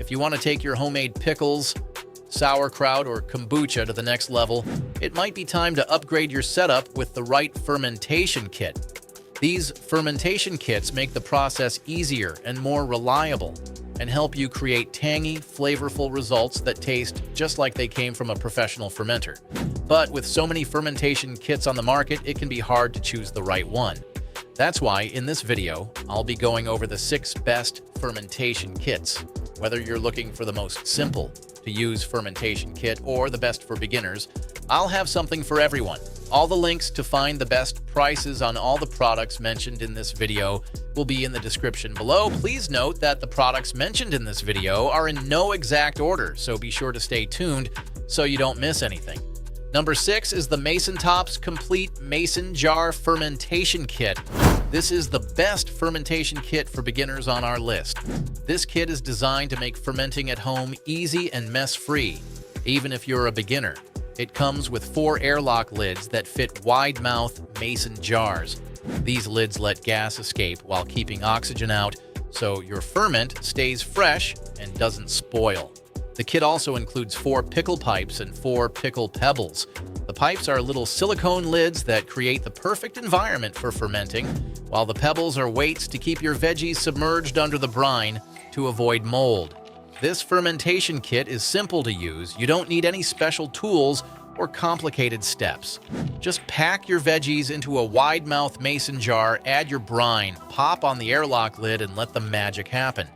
If you want to take your homemade pickles, sauerkraut, or kombucha to the next level, it might be time to upgrade your setup with the right fermentation kit. These fermentation kits make the process easier and more reliable and help you create tangy, flavorful results that taste just like they came from a professional fermenter. But with so many fermentation kits on the market, it can be hard to choose the right one. That's why in this video, I'll be going over the 6 best fermentation kits. Whether you're looking for the most simple to use fermentation kit or the best for beginners, I'll have something for everyone. All the links to find the best prices on all the products mentioned in this video will be in the description below. Please note that the products mentioned in this video are in no exact order, so be sure to stay tuned so you don't miss anything. Number 6 is the Mason Tops Complete Mason Jar Fermentation Kit. This is the best fermentation kit for beginners on our list. This kit is designed to make fermenting at home easy and mess-free, even if you're a beginner. It comes with 4 airlock lids that fit wide-mouth mason jars. These lids let gas escape while keeping oxygen out, so your ferment stays fresh and doesn't spoil. The kit also includes 4 pickle pipes and 4 pickle pebbles. The pipes are little silicone lids that create the perfect environment for fermenting, while the pebbles are weights to keep your veggies submerged under the brine to avoid mold. This fermentation kit is simple to use. You don't need any special tools or complicated steps. Just pack your veggies into a wide-mouth mason jar, add your brine, pop on the airlock lid, and let the magic happen.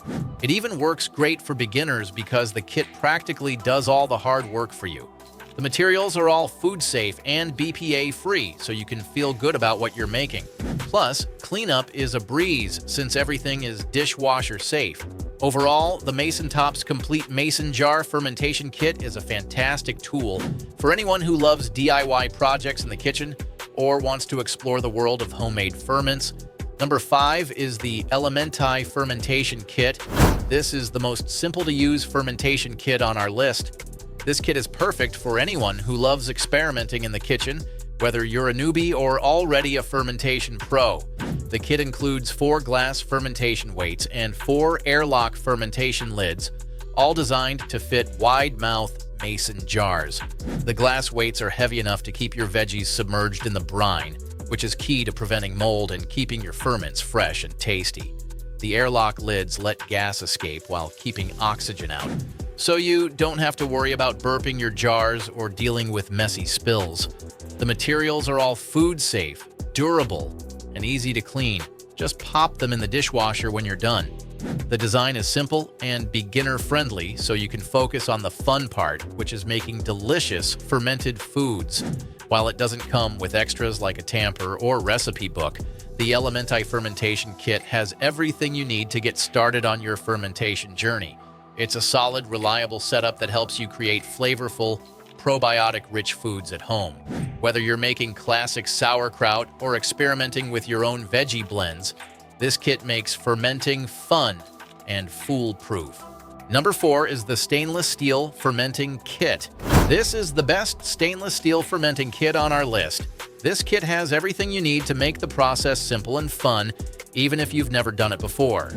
It even works great for beginners because the kit practically does all the hard work for you. The materials are all food-safe and BPA-free, so you can feel good about what you're making. Plus, cleanup is a breeze since everything is dishwasher-safe. Overall, the Mason Tops Complete Mason Jar Fermentation Kit is a fantastic tool for anyone who loves DIY projects in the kitchen or wants to explore the world of homemade ferments. Number 5 is the Elementi Fermentation Kit. This is the most simple-to-use fermentation kit on our list. This kit is perfect for anyone who loves experimenting in the kitchen, whether you're a newbie or already a fermentation pro. The kit includes 4 glass fermentation weights and 4 airlock fermentation lids, all designed to fit wide-mouth mason jars. The glass weights are heavy enough to keep your veggies submerged in the brine, which is key to preventing mold and keeping your ferments fresh and tasty. The airlock lids let gas escape while keeping oxygen out, so you don't have to worry about burping your jars or dealing with messy spills. The materials are all food-safe, durable, and easy to clean. Just pop them in the dishwasher when you're done. The design is simple and beginner-friendly, so you can focus on the fun part, which is making delicious fermented foods. While it doesn't come with extras like a tamper or recipe book, the Elementi Fermentation Kit has everything you need to get started on your fermentation journey. It's a solid, reliable setup that helps you create flavorful, probiotic-rich foods at home. Whether you're making classic sauerkraut or experimenting with your own veggie blends, this kit makes fermenting fun and foolproof. Number 4 is the Stainless Steel Fermenting Kit. This is the best stainless steel fermenting kit on our list. This kit has everything you need to make the process simple and fun, even if you've never done it before.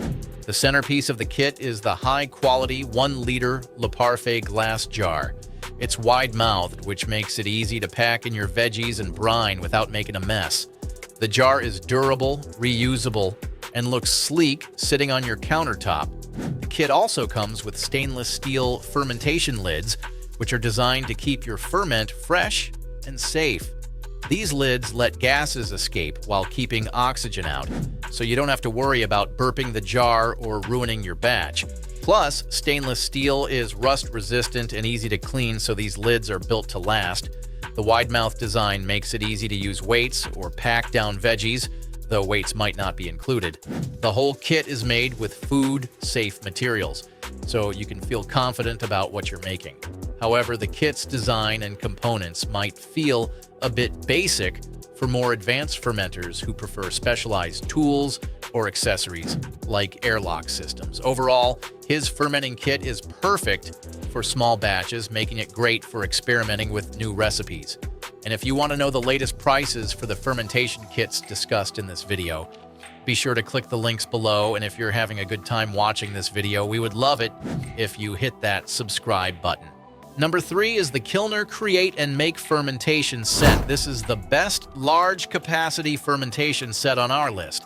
The centerpiece of the kit is the high-quality 1-liter Le Parfait glass jar. It's wide-mouthed, which makes it easy to pack in your veggies and brine without making a mess. The jar is durable, reusable, and looks sleek sitting on your countertop. The kit also comes with stainless steel fermentation lids, which are designed to keep your ferment fresh and safe. These lids let gases escape while keeping oxygen out, so you don't have to worry about burping the jar or ruining your batch. Plus, stainless steel is rust-resistant and easy to clean, so these lids are built to last. The wide-mouth design makes it easy to use weights or pack down veggies, though weights might not be included. The whole kit is made with food-safe materials, so you can feel confident about what you're making. However, the kit's design and components might feel a bit basic for more advanced fermenters who prefer specialized tools or accessories like airlock systems. Overall, his fermenting kit is perfect for small batches, making it great for experimenting with new recipes. And if you want to know the latest prices for the fermentation kits discussed in this video, be sure to click the links below. And if you're having a good time watching this video, we would love it if you hit that subscribe button. Number 3 is the Kilner Create and Make Fermentation Set. This is the best large capacity fermentation set on our list.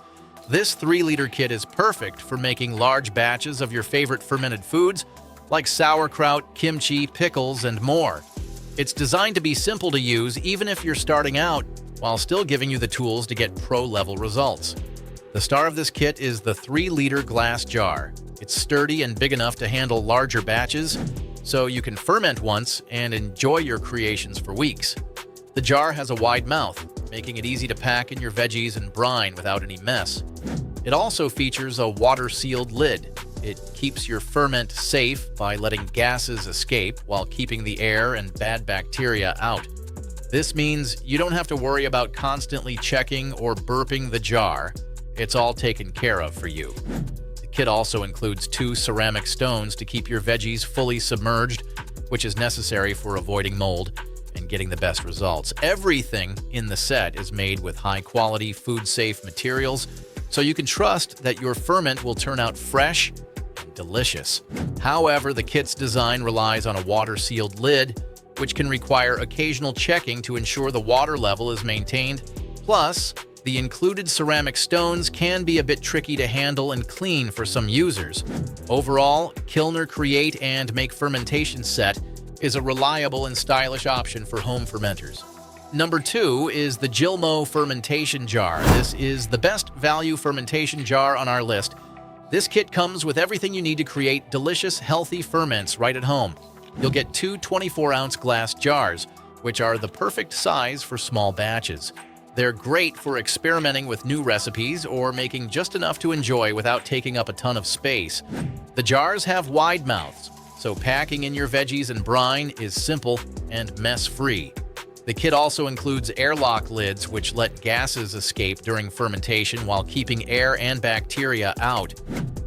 This 3-liter kit is perfect for making large batches of your favorite fermented foods like sauerkraut, kimchi, pickles, and more. It's designed to be simple to use even if you're starting out, while still giving you the tools to get pro-level results. The star of this kit is the 3-liter glass jar. It's sturdy and big enough to handle larger batches, so you can ferment once and enjoy your creations for weeks. The jar has a wide mouth, making it easy to pack in your veggies and brine without any mess. It also features a water-sealed lid. It keeps your ferment safe by letting gases escape while keeping the air and bad bacteria out. This means you don't have to worry about constantly checking or burping the jar. It's all taken care of for you. The kit also includes 2 ceramic stones to keep your veggies fully submerged, which is necessary for avoiding mold and getting the best results. Everything in the set is made with high-quality, food-safe materials, so you can trust that your ferment will turn out fresh and delicious. However, the kit's design relies on a water-sealed lid, which can require occasional checking to ensure the water level is maintained. Plus, the included ceramic stones can be a bit tricky to handle and clean for some users. Overall, Kilner Create and Make Fermentation Set is a reliable and stylish option for home fermenters. Number 2 is the Gilmo Fermentation Jar. This is the best value fermentation jar on our list. This kit comes with everything you need to create delicious, healthy ferments right at home. You'll get 2 24-ounce glass jars, which are the perfect size for small batches. They're great for experimenting with new recipes or making just enough to enjoy without taking up a ton of space. The jars have wide mouths, so packing in your veggies and brine is simple and mess-free. The kit also includes airlock lids, which let gases escape during fermentation while keeping air and bacteria out.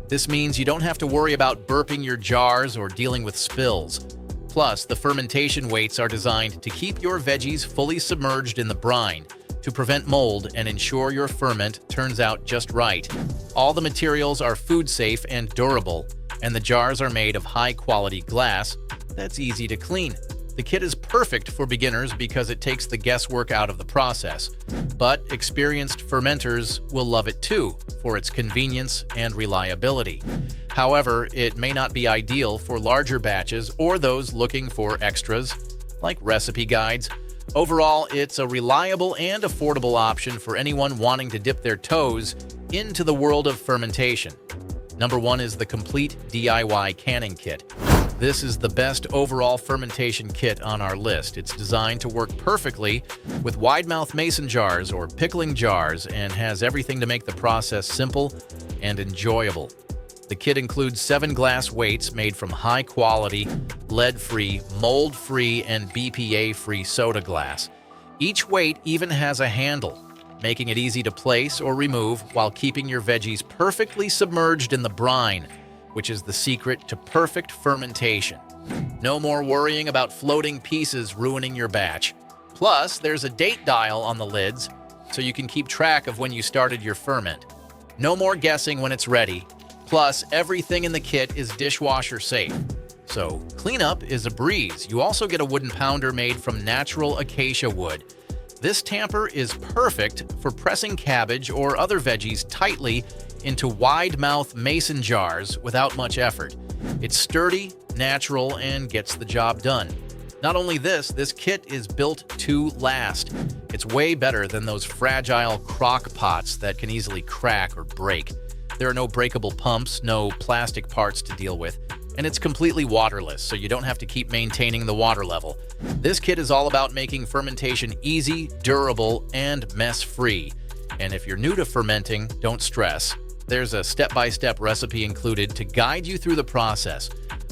This means you don't have to worry about burping your jars or dealing with spills. Plus, the fermentation weights are designed to keep your veggies fully submerged in the brine, to prevent mold and ensure your ferment turns out just right. All the materials are food-safe and durable, and the jars are made of high-quality glass that's easy to clean. The kit is perfect for beginners because it takes the guesswork out of the process, but experienced fermenters will love it too for its convenience and reliability. However, it may not be ideal for larger batches or those looking for extras, like recipe guides. Overall, it's a reliable and affordable option for anyone wanting to dip their toes into the world of fermentation. Number 1 is the Complete DIY Canning Kit. This is the best overall fermentation kit on our list. It's designed to work perfectly with wide-mouth mason jars or pickling jars and has everything to make the process simple and enjoyable. The kit includes 7 glass weights made from high-quality, lead-free, mold-free, and BPA-free soda glass. Each weight even has a handle, making it easy to place or remove while keeping your veggies perfectly submerged in the brine, which is the secret to perfect fermentation. No more worrying about floating pieces ruining your batch. Plus, there's a date dial on the lids, so you can keep track of when you started your ferment. No more guessing when it's ready. Plus, everything in the kit is dishwasher safe, so cleanup is a breeze. You also get a wooden pounder made from natural acacia wood. This tamper is perfect for pressing cabbage or other veggies tightly into wide-mouth mason jars without much effort. It's sturdy, natural, and gets the job done. Not only this kit is built to last. It's way better than those fragile crock pots that can easily crack or break. There are no breakable pumps, no plastic parts to deal with, and it's completely waterless, so you don't have to keep maintaining the water level. This kit is all about making fermentation easy, durable, and mess-free. And if you're new to fermenting, don't stress. There's a step-by-step recipe included to guide you through the process.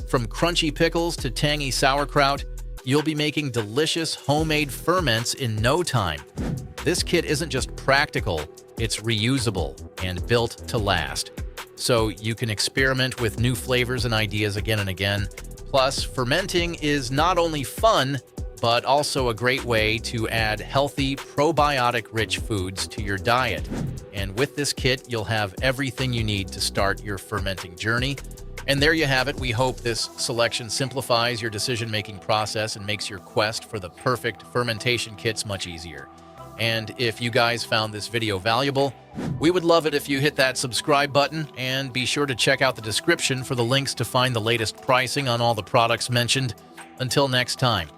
From crunchy pickles to tangy sauerkraut, you'll be making delicious homemade ferments in no time. This kit isn't just practical, it's reusable and built to last. So you can experiment with new flavors and ideas again and again. Plus, fermenting is not only fun, but also a great way to add healthy, probiotic-rich foods to your diet. And with this kit, you'll have everything you need to start your fermenting journey. And there you have it. We hope this selection simplifies your decision-making process and makes your quest for the perfect fermentation kits much easier. And if you guys found this video valuable, we would love it if you hit that subscribe button, and be sure to check out the description for the links to find the latest pricing on all the products mentioned. Until next time.